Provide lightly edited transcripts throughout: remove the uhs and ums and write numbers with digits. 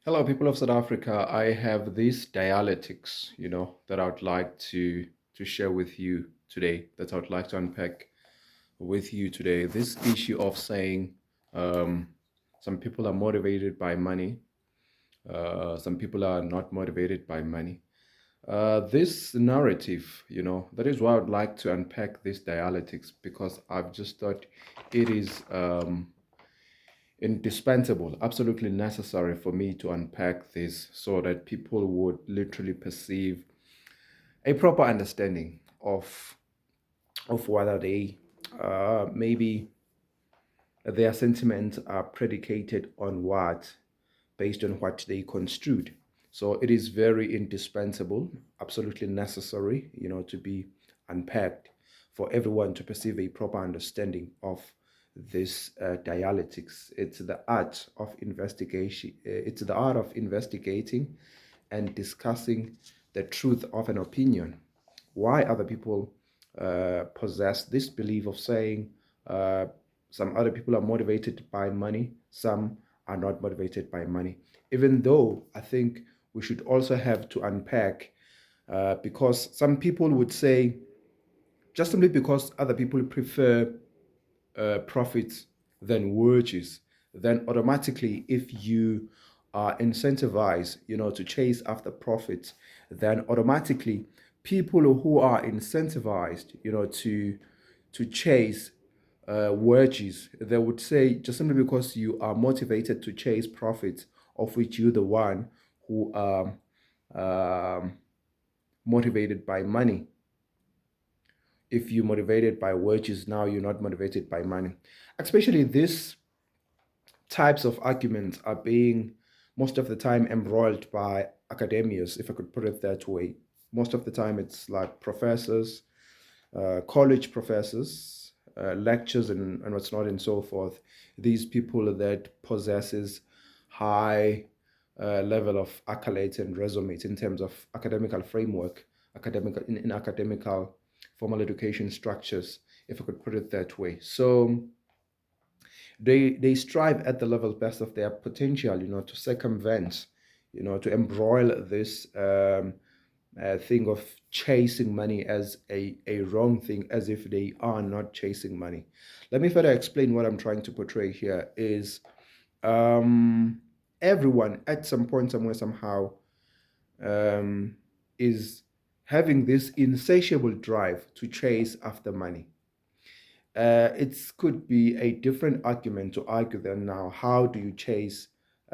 Hello, people of South Africa. I have this dialectics, that I would like to share with you today. That I would like to unpack with you today. This issue of saying um, some people are motivated by money, some people are not motivated by money. This narrative, that is why I would like to unpack this dialectics because I've just thought it is indispensable, absolutely necessary for me to unpack this so that people would literally perceive a proper understanding of whether they maybe their sentiments are predicated on what, based on what they construed. So it is very indispensable, absolutely necessary, to be unpacked for everyone to perceive a proper understanding of this dialectics. It's the art of investigation. It's the art of investigating and discussing the truth of an opinion. Why other people possess this belief of saying some other people are motivated by money, some are not motivated by money. Even though I think we should also have to unpack, because some people would say just simply because other people prefer profits than wages, then automatically, if you are incentivized, to chase after profits, then automatically people who are incentivized, to chase wages, they would say just simply because you are motivated to chase profits, of which you're the one who are um, motivated by money. If you're motivated by wages, now you're not motivated by money. Especially these types of arguments are being most of the time embroiled by academias, if I could put it that way. Most of the time, it's like professors, college professors, lectures, and what's not, and so forth. These people that possesses high level of accolades and resumes in terms of academical framework, in academical formal education structures, if I could put it that way. So they strive at the level best of their potential, to circumvent, to embroil this thing of chasing money as a wrong thing, as if they are not chasing money. Let me further explain what I'm trying to portray here is um, everyone at some point, somewhere, somehow um, is having this insatiable drive to chase after money. It could be a different argument to argue then now, how do you chase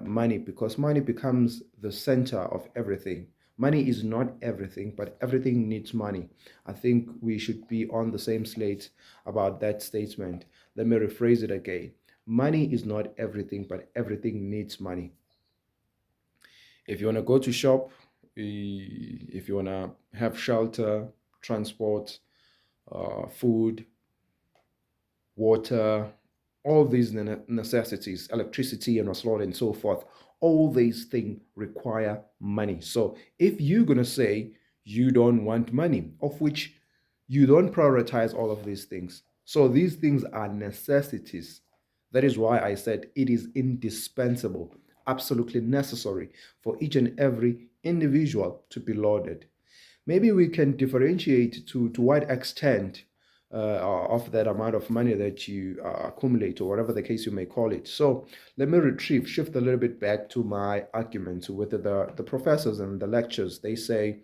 money? Because money becomes the center of everything. Money is not everything, but everything needs money. I think we should be on the same slate about that statement. Let me rephrase it again. Money is not everything, but everything needs money. If you want to go to shop, if you want to have shelter, transport, food, water, all these necessities, electricity and so on and so forth, all these things require money. So if you're going to say you don't want money, of which you don't prioritize all of these things, so these things are necessities. That is why I said it is indispensable, absolutely necessary for each and every individual to be lauded. Maybe we can differentiate to what extent of that amount of money that you accumulate, or whatever the case you may call it. So let me shift a little bit back to my argument with the professors and the lectures. They say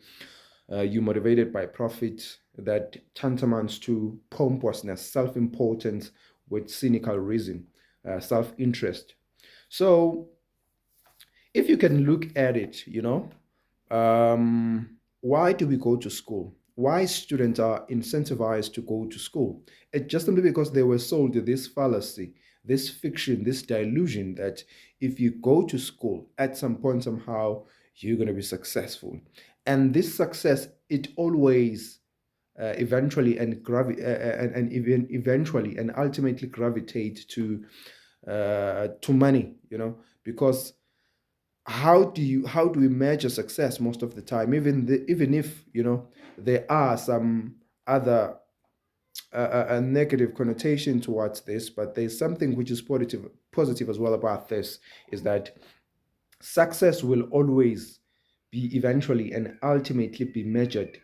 you motivated by profit, that tantamount to pompousness, self-importance with cynical reason, self-interest. So if you can look at it, why do we go to school? Why students are incentivized to go to school? It's just simply because they were sold this fallacy, this fiction, this delusion that if you go to school at some point, somehow, you're going to be successful. And this success, it always eventually and even eventually and ultimately gravitate to money, because how do we measure success most of the time, even if there are some other a negative connotation towards this, but there's something which is positive as well about this, is that Success will always be eventually and ultimately be measured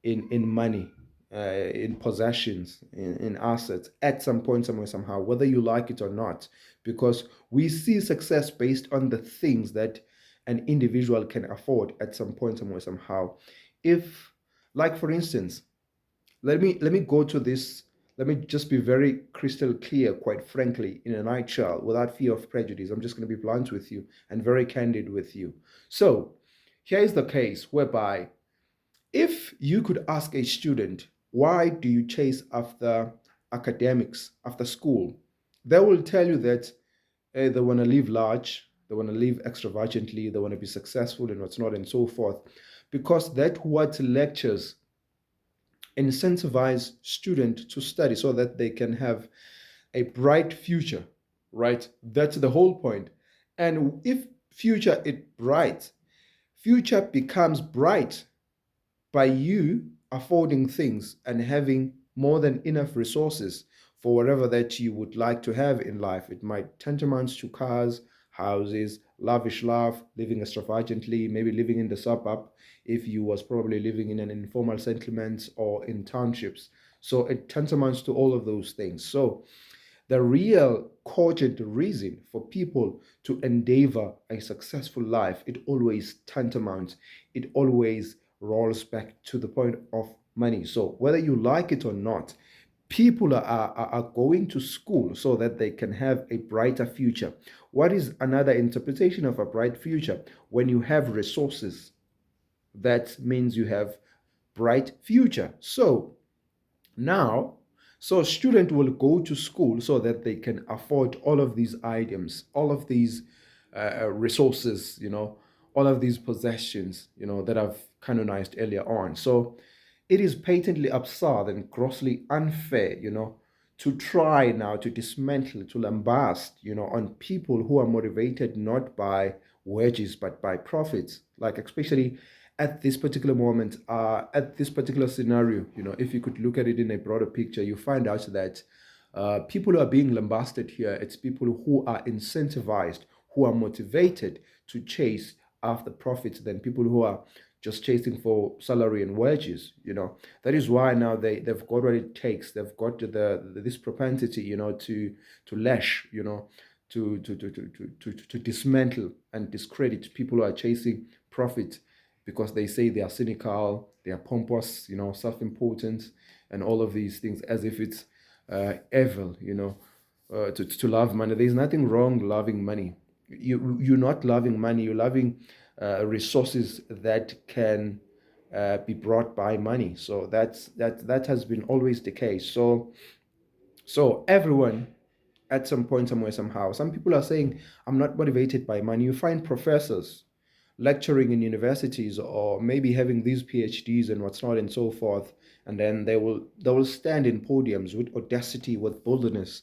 in money, in possessions, in assets at some point, somewhere, somehow, whether you like it or not, because we see success based on the things that an individual can afford at some point, somewhere, somehow. If, like for instance, let me go to this. Let me just be very crystal clear, quite frankly, in a nutshell, without fear of prejudice. I'm just going to be blunt with you and very candid with you. So here is the case whereby if you could ask a student, why do you chase after academics, after school, they will tell you that they want to live large, they want to live extravagantly, they want to be successful and what's not, and so forth, because that's what lectures incentivize students to study so that they can have a bright future, right? That's the whole point. And if future is bright, future becomes bright by you affording things and having more than enough resources for whatever that you would like to have in life. It might tantamount to cars, houses, lavish life, living extravagantly, maybe living in the suburb if you was probably living in an informal settlement or in townships. So it tantamounts to all of those things. So the real cogent reason for people to endeavor a successful life, it always tantamounts, it always rolls back to the point of money. So whether you like it or not, people are going to school so that they can have a brighter future. What is another interpretation of a bright future? When you have resources, that means you have bright future. So now, so a student will go to school so that they can afford all of these items, all of these resources, all of these possessions, that I've canonized earlier on. So it is patently absurd and grossly unfair, to try now to dismantle, to lambast, on people who are motivated not by wages but by profits. Like especially at this particular moment, at this particular scenario, if you could look at it in a broader picture, you find out that people who are being lambasted here, it's people who are incentivized, who are motivated to chase after profits than people who are just chasing for salary and wages. That is why now they've got what it takes. They've got this propensity, to lash, to dismantle and discredit people who are chasing profit, because they say they are cynical, they are pompous, self-important, and all of these things, as if it's evil, to love money. There's nothing wrong loving money. You're not loving money. You're loving resources that can be brought by money. So that has been always the case. So everyone at some point, somewhere, somehow. Some people are saying, I'm not motivated by money. You find professors lecturing in universities or maybe having these PhDs and what's not and so forth. And then they will stand in podiums with audacity, with boldness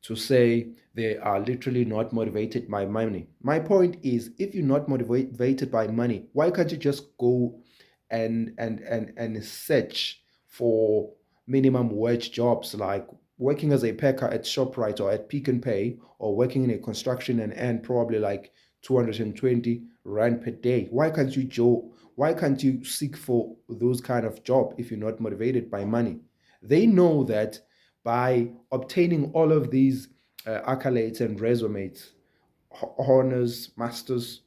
to say they are literally not motivated by money. My point is, if you're not motivated by money, why can't you just go and search for minimum wage jobs, like working as a packer at ShopRite or at Pick and Pay, or working in a construction and earn probably like 220 rand per day? Why can't you, Joe? Why can't you seek for those kind of job if you're not motivated by money? They know that by obtaining all of these accolades and resumes, honors, masters,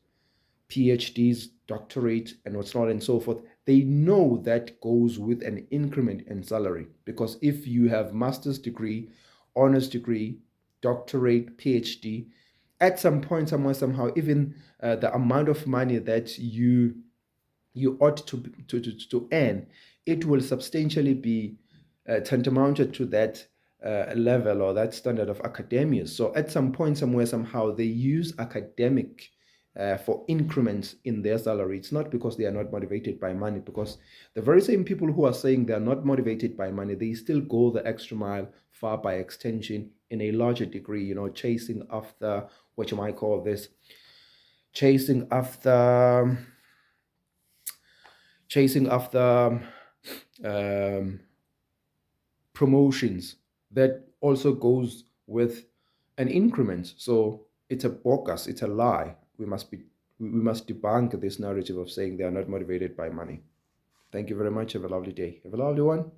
PhDs, doctorate, and what's not, and so forth, they know that goes with an increment in salary. Because if you have master's degree, honors degree, doctorate, PhD, at some point, somewhere, somehow, even the amount of money that you ought to earn, it will substantially be tantamounted to that level or that standard of academia. So at some point, somewhere, somehow, they use academic for increments in their salary. It's not because they are not motivated by money, because the very same people who are saying they are not motivated by money, they still go the extra mile, far by extension, in a larger degree, chasing after what you might call this, chasing after chasing after um, promotions that also goes with an increment. So it's a bogus, it's a lie. We must be we must debunk this narrative of saying they are not motivated by money. Thank you very much. Have a lovely day. Have a lovely one.